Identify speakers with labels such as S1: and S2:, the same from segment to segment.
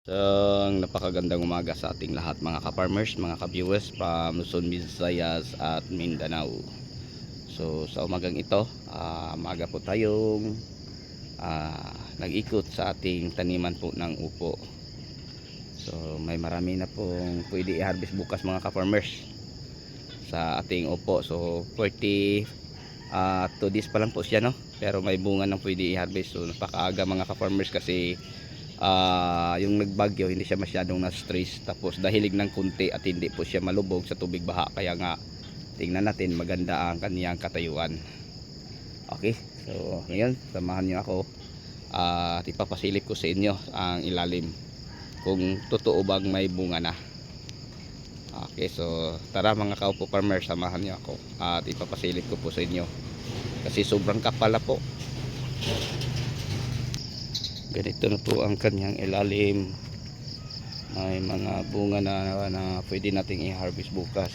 S1: So, napakagandang umaga sa ating lahat mga ka-farmers, mga ka-viewers from Luzon, Visayas at Mindanao. So, sa umagang ito, maaga po tayong nag-ikot sa ating taniman po ng upo. So, may marami na pong pwede i-harvest bukas mga ka-farmers sa ating upo. So, 2 days pa lang po siya, no? Pero may bunga ng pwede i-harvest. So, napakaaga mga ka-farmers kasi yung nagbagyo hindi siya masyadong na-stress, tapos dahilig ng kunti at hindi po siya malubog sa tubig baha, kaya nga tingnan natin maganda ang kaniyang katayuan. Okay, so ngayon samahan niyo ako at ipapasilip ko sa inyo ang ilalim kung totoo bang may bunga na. Okay, so tara mga kaupo farmer, samahan niyo ako at ipapasilip ko po sa inyo kasi sobrang kapal na po. Ganito na po ang kanyang ilalim. May mga bunga na pwede nating i-harvest bukas.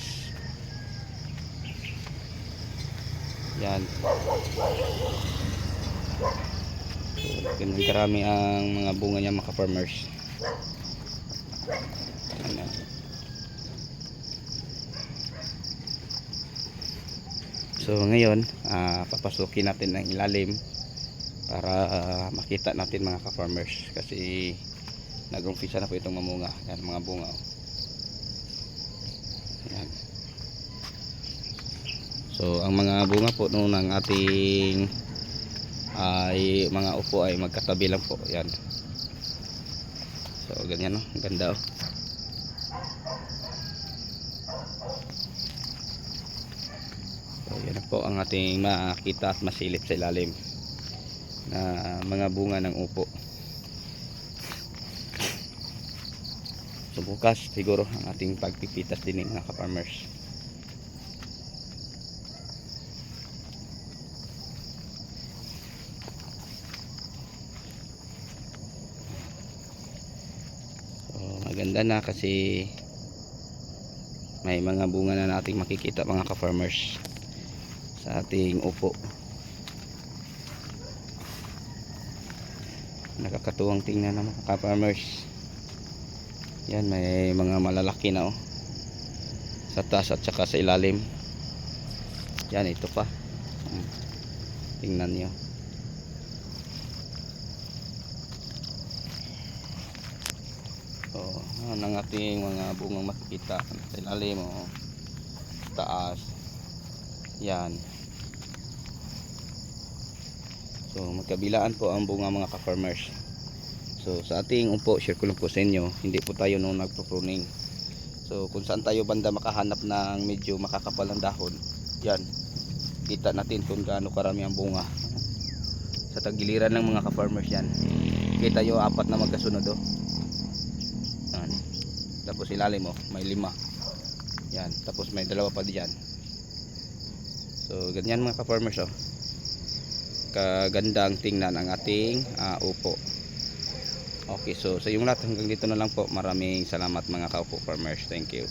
S1: Yan. So, ganun karami ang mga bunga niya mga farmers. Ano. So ngayon, papasukin natin ang ilalim para makita natin mga ka-farmers kasi nag-umpisa na po itong mamunga. Yan mga bunga. Yan. So ang mga bunga po noon ng ating ay mga upo ay magkatabi lang po. Yan. So ganyan, no? Ganda, oh. So yan po ang ating makita at masilip sa ilalim na mga bunga ng upo. So bukas siguro ang ating pagpipitas din mga ka-farmers. So maganda na kasi may mga bunga na nating makikita mga ka-farmers sa ating upo. Nakakatuwang tingnan ng mga ka-farmers. Yan, may mga malalaki na, oh, sa taas at saka sa ilalim. Yan, ito pa. Tingnan nyo. So, yan ang ating mga bungang makikita sa ilalim, oh, taas. Yan. So magkabilaan po ang bunga mga ka-farmers. So sa ating upo, share ko lang po sa inyo, hindi po tayo nung nagpo-pruning. So kung saan tayo banda makahanap ng medyo makakapal ng dahon, yan, kita natin kung gaano karami ang bunga. Sa tagiliran ng mga ka-farmers yan, kita nyo 4 na magkasunod, oh. Yan. Tapos ilalim, oh, may 5. Yan, tapos may 2 pa diyan. So ganyan mga ka-farmers, oh, kagandang tingnan ang ating upo. Okay, so sa yung lahat hanggang dito na lang po. Maraming salamat mga kaupo farmers. Thank you.